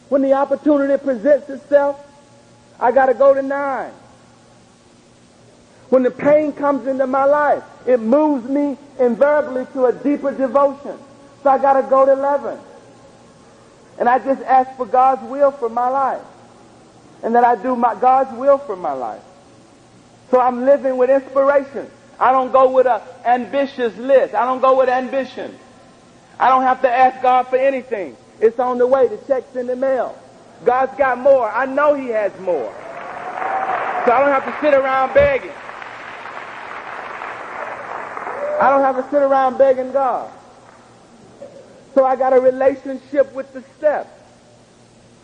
When the opportunity presents itself, I got to go to 9. When the pain comes into my life, it moves me invariably to a deeper devotion. So I got to go to 11. And I just ask for God's will for my life. And that I do God's will for my life. So I'm living with inspiration. I don't go with an ambitious list. I don't go with ambition. I don't have to ask God for anything. It's on the way. The check's in the mail. God's got more. I know he has more. So I don't have to sit around begging. I don't have to sit around begging God. So I got a relationship with the steps.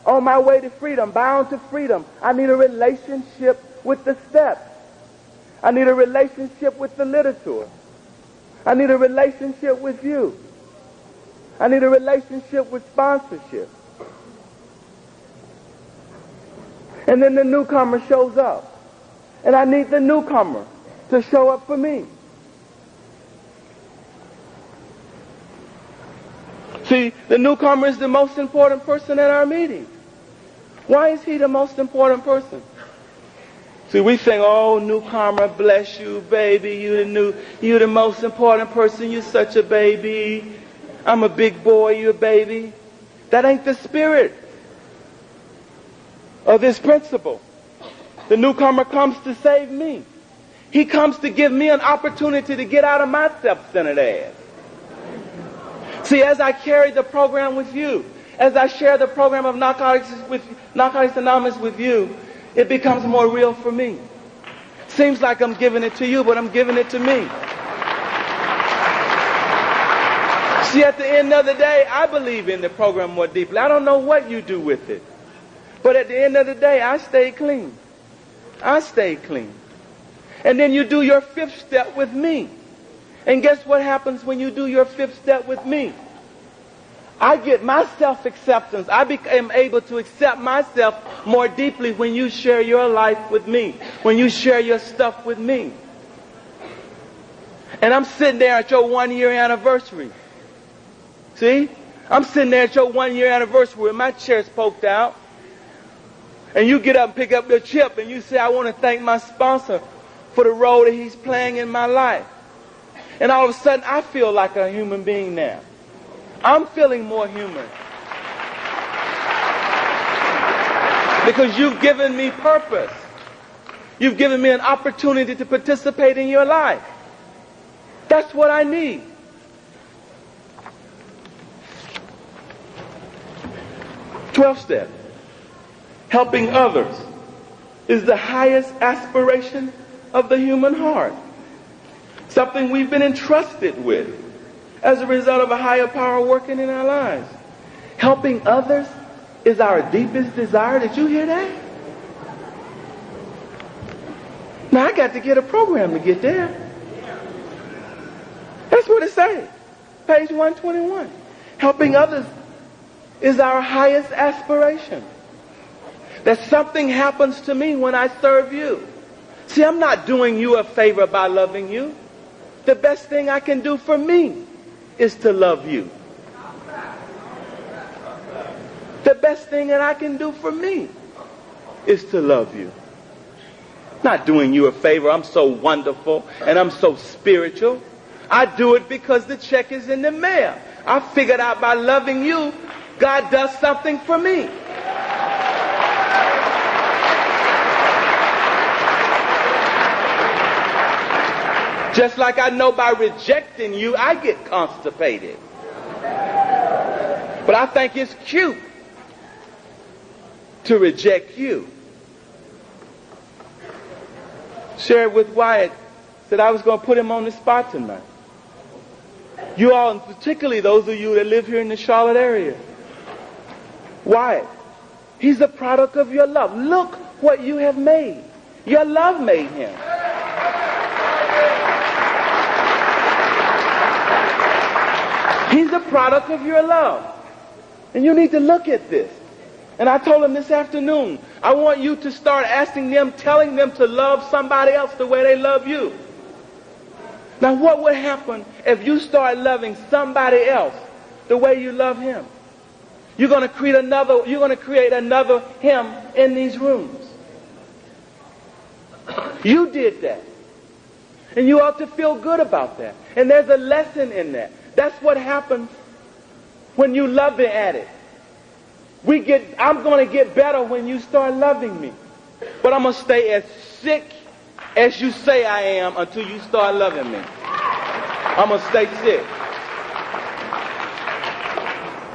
On my way to freedom, bound to freedom, I need a relationship with the steps. I need a relationship with the literature. I need a relationship with you. I need a relationship with sponsorship. And then the newcomer shows up. And I need the newcomer to show up for me. See, the newcomer is the most important person at our meeting. Why is he the most important person? See, we sing, oh, newcomer, bless you, baby. You the most important person. You're such a baby. I'm a big boy. You're a baby. That ain't the spirit of this principle. The newcomer comes to save me. He comes to give me an opportunity to get out of my self-centered ass. See, as I carry the program with you, as I share the program of Narcotics Anonymous with you, it becomes more real for me. Seems like I'm giving it to you, but I'm giving it to me. See, at the end of the day, I believe in the program more deeply. I don't know what you do with it. But at the end of the day, I stay clean. I stay clean. And then you do your 5th step with me. And guess what happens when you do your 5th step with me? I get my self-acceptance. I become able to accept myself more deeply when you share your life with me, when you share your stuff with me. And I'm sitting there at your 1-year anniversary. See? I'm sitting there at your 1-year anniversary with my chair's poked out. And you get up and pick up your chip and you say, I want to thank my sponsor for the role that he's playing in my life. And all of a sudden, I feel like a human being now. I'm feeling more human. Because you've given me purpose. You've given me an opportunity to participate in your life. That's what I need. Twelfth step. Helping others is the highest aspiration of the human heart. Something we've been entrusted with as a result of a higher power working in our lives. Helping others is our deepest desire. Did you hear that? Now I got to get a program to get there. That's what it says. Page 121. Helping others is our highest aspiration. that something happens to me when I serve you. See, I'm not doing you a favor by loving you. The best thing I can do for me is to love you. The best thing that I can do for me is to love you. Not doing you a favor. I'm so wonderful and I'm so spiritual. I do it because the check is in the mail. I figured out by loving you, God does something for me. Just like I know by rejecting you, I get constipated. But I think it's cute to reject you. Shared with Wyatt, said I was going to put him on the spot tonight. You all, and particularly those of you that live here in the Charlotte area. Wyatt, he's a product of your love. Look what you have made. Your love made him. He's a product of your love. And you need to look at this. And I told him this afternoon, I want you to start asking them, telling them to love somebody else the way they love you. Now what would happen if you start loving somebody else the way you love him? You're going to create another him in these rooms. You did that. And you ought to feel good about that. And there's a lesson in that. That's what happens when you love the addict. I'm going to get better when you start loving me. But I'm going to stay as sick as you say I am until you start loving me. I'm going to stay sick.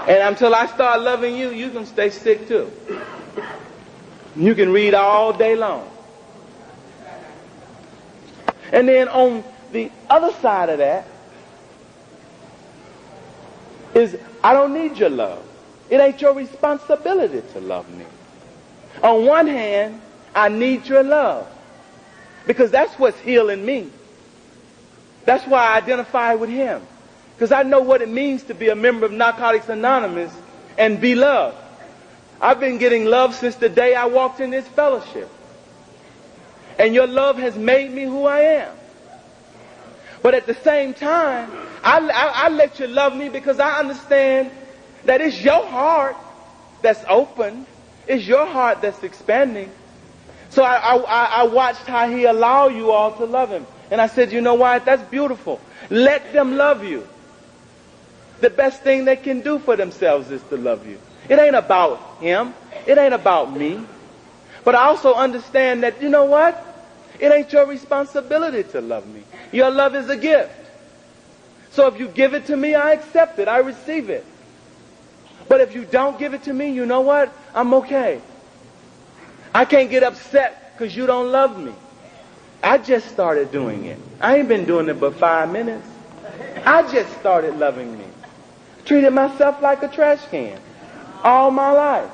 And until I start loving you, you can stay sick too. You can read all day long. And then on the other side of that is, I don't need your love. It ain't your responsibility to love me. On one hand, I need your love because that's what's healing me. That's why I identify with him, because I know what it means to be a member of Narcotics Anonymous and be loved. I've been getting love since the day I walked in this fellowship. And your love has made me who I am. But at the same time, I let you love me because I understand that it's your heart that's open. It's your heart that's expanding. So I watched how he allowed you all to love him. And I said, you know what? That's beautiful. Let them love you. The best thing they can do for themselves is to love you. It ain't about him. It ain't about me. But I also understand that, you know what? It ain't your responsibility to love me. Your love is a gift. So if you give it to me, I accept it. I receive it. But if you don't give it to me, you know what? I'm okay. I can't get upset because you don't love me. I just started doing it. I ain't been doing it but 5 minutes. I just started loving me. Treated myself like a trash can all my life.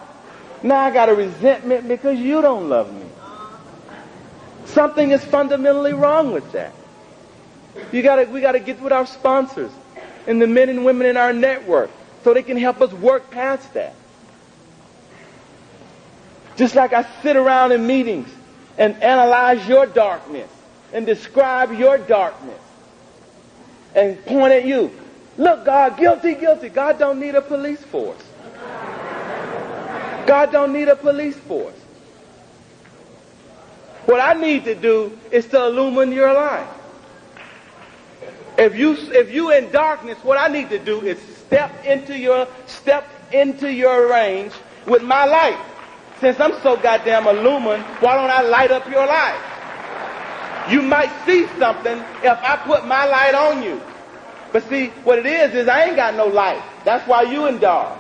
Now I got a resentment because you don't love me. Something is fundamentally wrong with that. We got to get with our sponsors and the men and women in our network so they can help us work past that. Just like I sit around in meetings and analyze your darkness and describe your darkness and point at you. Look, God, guilty, guilty. God don't need a police force. God don't need a police force. What I need to do is to illumine your life. If you in darkness, what I need to do is step into your range with my light. Since I'm so goddamn illumined, why don't I light up your life? You might see something if I put my light on you. But see, what it is I ain't got no light. That's why you in dark.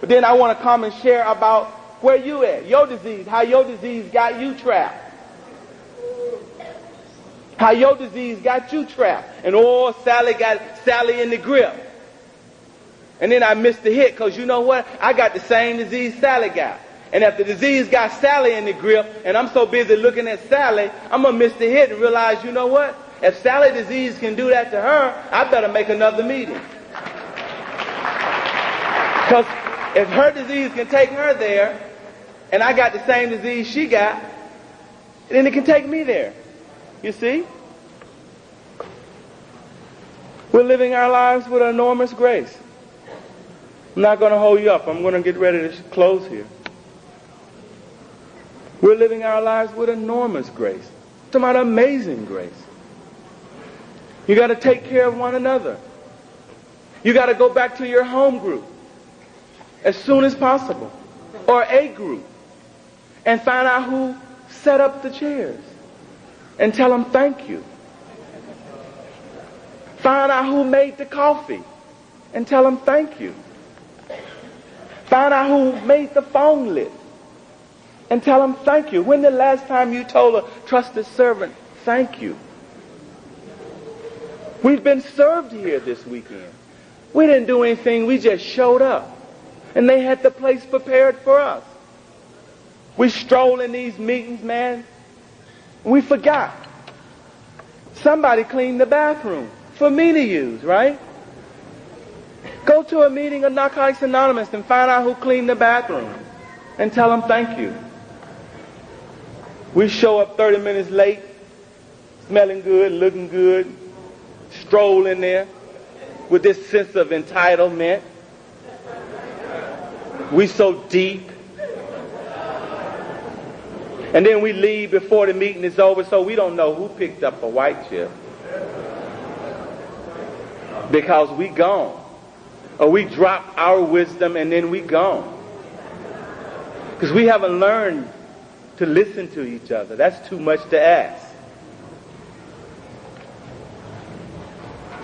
But then I want to come and share about where you at, your disease, how your disease got you trapped. How your disease got you trapped. And Sally got Sally in the grip. And then I missed the hit because you know what? I got the same disease Sally got. And if the disease got Sally in the grip and I'm so busy looking at Sally, I'm going to miss the hit and realize, you know what? If Sally disease can do that to her, I better make another meeting. Because if her disease can take her there, and I got the same disease she got, then it can take me there. You see? We're living our lives with enormous grace. I'm not going to hold you up. I'm going to get ready to close here. We're living our lives with enormous grace. It's about amazing grace. You got to take care of one another. You got to go back to your home group as soon as possible, or a group, and find out who set up the chairs and tell them thank you. Find out who made the coffee and tell them thank you. Find out who made the phone lit and tell them thank you. When the last time you told a trusted servant thank you? We've been served here this weekend. We didn't do anything. We just showed up. And they had the place prepared for us. We stroll in these meetings, man. We forgot. Somebody cleaned the bathroom for me to use, right? Go to a meeting of Narcotics Anonymous and find out who cleaned the bathroom and tell them thank you. We show up 30 minutes late, smelling good, looking good, stroll in there with this sense of entitlement. We so deep. And then we leave before the meeting is over, so we don't know who picked up a white chip. Because we gone. Or we drop our wisdom and then we gone. Because we haven't learned to listen to each other. That's too much to ask.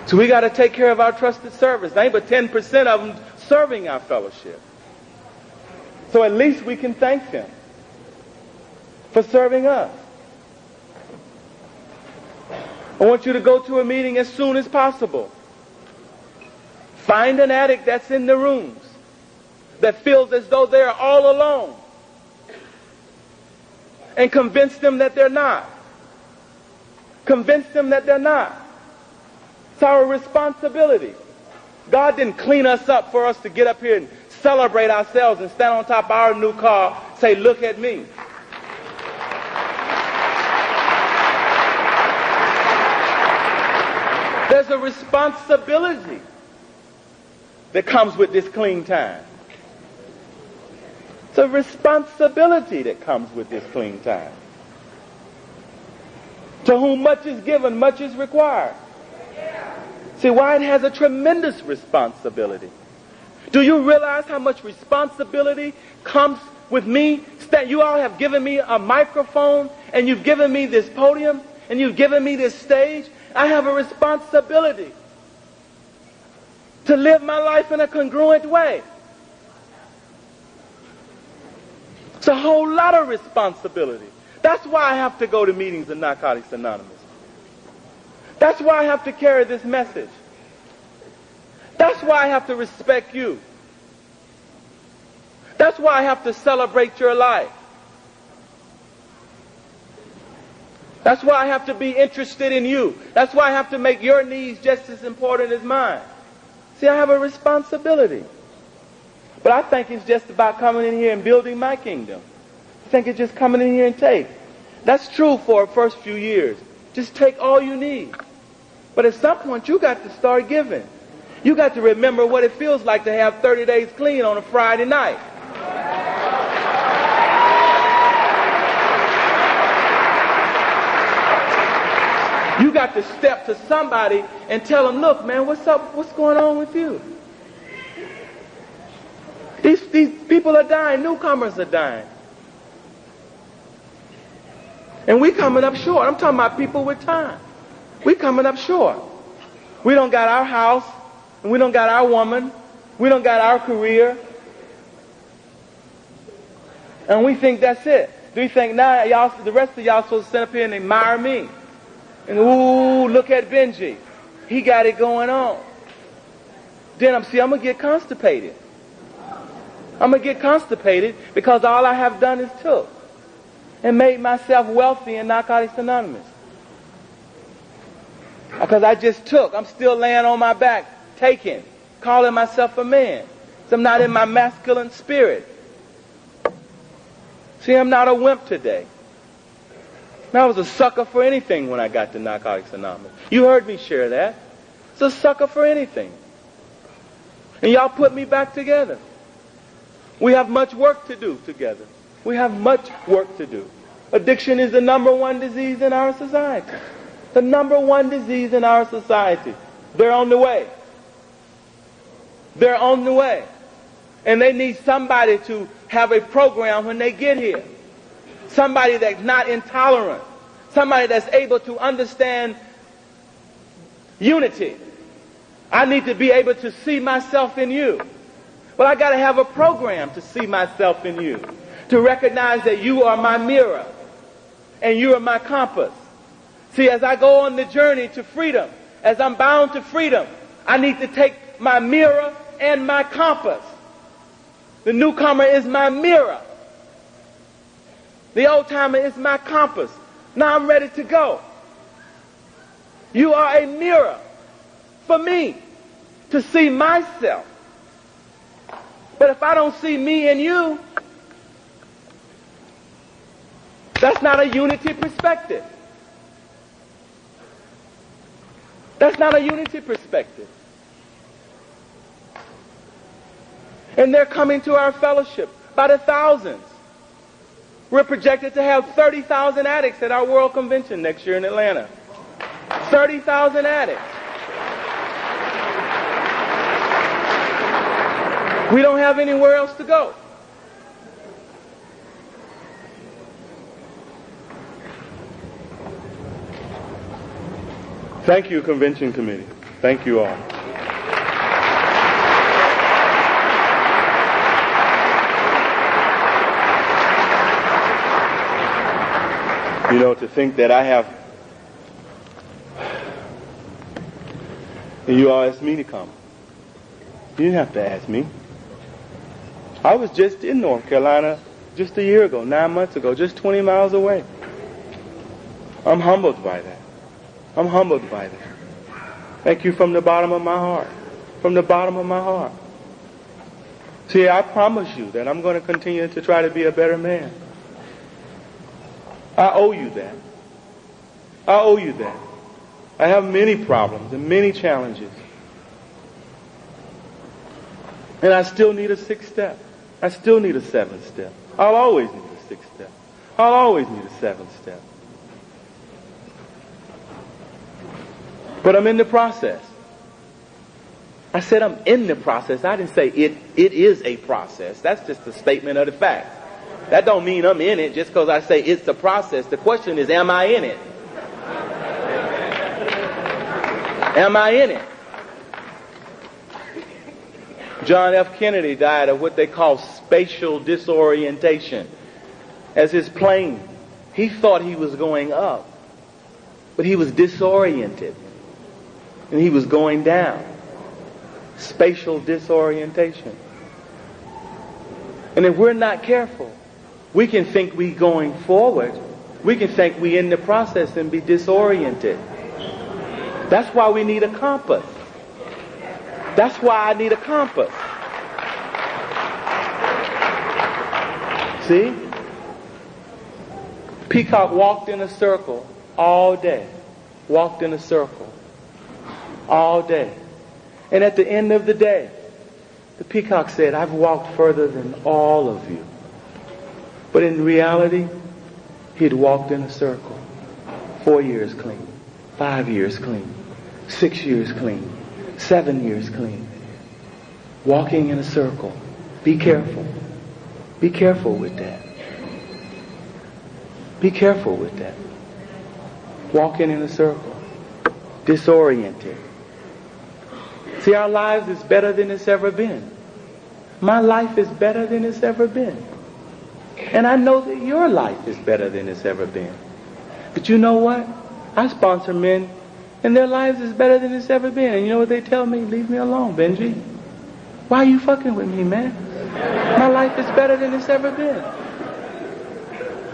So we got to take care of our trusted servants. There ain't but 10% of them serving our fellowship. So at least we can thank them for serving us. I want you to go to a meeting as soon as possible. Find an addict that's in the rooms that feels as though they're all alone, and convince them that they're not. Convince them that they're not. It's our responsibility. God didn't clean us up for us to get up here and celebrate ourselves and stand on top of our new car, say, look at me. There's a responsibility that comes with this clean time. It's a responsibility that comes with this clean time. To whom much is given, much is required. See, Wyatt has a tremendous responsibility. Do you realize how much responsibility comes with me? You all have given me a microphone, and you've given me this podium, and you've given me this stage. I have a responsibility to live my life in a congruent way. It's a whole lot of responsibility. That's why I have to go to meetings of Narcotics Anonymous. That's why I have to carry this message. That's why I have to respect you. That's why I have to celebrate your life. That's why I have to be interested in you. That's why I have to make your needs just as important as mine. See, I have a responsibility. But I think it's just about coming in here and building my kingdom. I think it's just coming in here and take. That's true for the first few years. Just take all you need. But at some point, you got to start giving. You got to remember what it feels like to have 30 days clean on a Friday night. You got to step to somebody and tell them, look, man, what's up? What's going on with you? These people are dying. Newcomers are dying. And we coming up short. I'm talking about people with time. We coming up short. We don't got our house, and we don't got our woman. We don't got our career. And we think that's it. Do you think now y'all, the rest of y'all supposed to sit up here and admire me? And ooh, look at Benji. He got it going on. Then I'm going to get constipated. I'm going to get constipated because all I have done is took and made myself wealthy in Narcotics Anonymous. Because I just took. I'm still laying on my back, taking, calling myself a man. So I'm not in my masculine spirit. See, I'm not a wimp today. And I was a sucker for anything when I got to Narcotics Anonymous. You heard me share that. It's a sucker for anything. And y'all put me back together. We have much work to do together. We have much work to do. Addiction is the #1 disease in our society. The #1 disease in our society. They're on the way. They're on the way. And they need somebody to have a program when they get here. Somebody that's not intolerant. Somebody that's able to understand unity. I need to be able to see myself in you. Well, I got to have a program to see myself in you. To recognize that you are my mirror. And you are my compass. See, as I go on the journey to freedom, as I'm bound to freedom, I need to take my mirror and my compass. The newcomer is my mirror. The old timer is my compass. Now I'm ready to go. You are a mirror for me to see myself. But if I don't see me in you, that's not a unity perspective. That's not a unity perspective. And they're coming to our fellowship by the thousands. We're projected to have 30,000 addicts at our World Convention next year in Atlanta. 30,000 addicts. We don't have anywhere else to go. Thank you, Convention Committee. Thank you all. You know, to think that I have... And you all asked me to come. You didn't have to ask me. I was just in North Carolina just a year ago, 9 months ago, just 20 miles away. I'm humbled by that. I'm humbled by that. Thank you from the bottom of my heart. From the bottom of my heart. See, I promise you that I'm going to continue to try to be a better man. I owe you that. I owe you that. I have many problems and many challenges. And I still need a 6th step. I still need a 7th step. I'll always need a 6th step. I'll always need a 7th step. But I'm in the process. I said I'm in the process. I didn't say it is a process. That's just a statement of the fact. That don't mean I'm in it just because I say it's a process. The question is, am I in it? Am I in it? John F. Kennedy died of what they call spatial disorientation. As his plane, he thought he was going up, but he was disoriented. And he was going down. Spatial disorientation. And if we're not careful, we can think we going forward. We can think we in the process and be disoriented. That's why we need a compass. That's why I need a compass. See? Peacock walked in a circle all day. Walked in a circle. All day. And at the end of the day, the peacock said, I've walked further than all of you. But in reality, he'd walked in a circle. 4 years clean. 5 years clean. 6 years clean. 7 years clean. Walking in a circle. Be careful. Be careful with that. Be careful with that. Walking in a circle. Disoriented. See, our lives is better than it's ever been. My life is better than it's ever been. And I know that your life is better than it's ever been. But you know what? I sponsor men, and their lives is better than it's ever been. And you know what they tell me? Leave me alone, Benji. Why are you fucking with me, man? My life is better than it's ever been.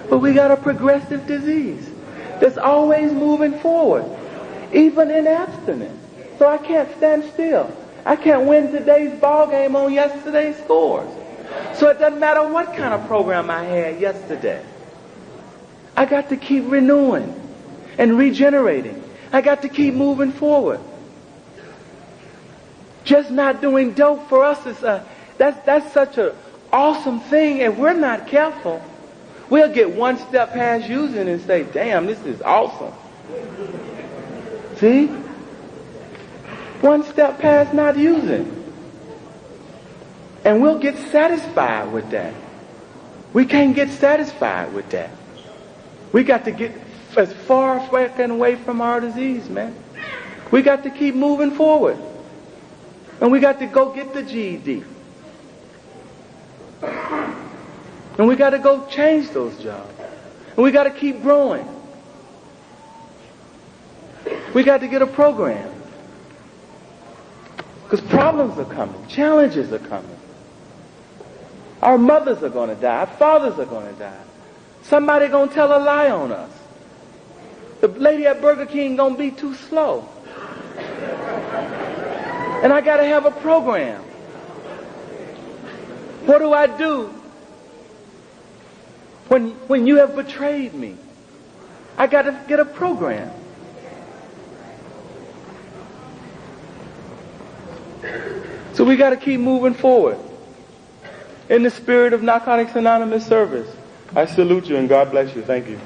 But we got a progressive disease that's always moving forward, even in abstinence. So I can't stand still. I can't win today's ball game on yesterday's scores. So it doesn't matter what kind of program I had yesterday. I got to keep renewing and regenerating. I got to keep moving forward. Just not doing dope for us is that's such an awesome thing. If we're not careful, we'll get one step past using and say, damn, this is awesome. See? One step past not using. And we'll get satisfied with that. We can't get satisfied with that. We got to get as far away from our disease, man. We got to keep moving forward. And we got to go get the GED. And we got to go change those jobs. And we got to keep growing. We got to get a program. Because problems are coming. Challenges are coming. Our mothers are going to die. Our fathers are going to die. Somebody going to tell a lie on us. The lady at Burger King going to be too slow. And I got to have a program. What do I do when you have betrayed me? I got to get a program. So we got to keep moving forward. In the spirit of Narcotics Anonymous service, I salute you and God bless you. Thank you.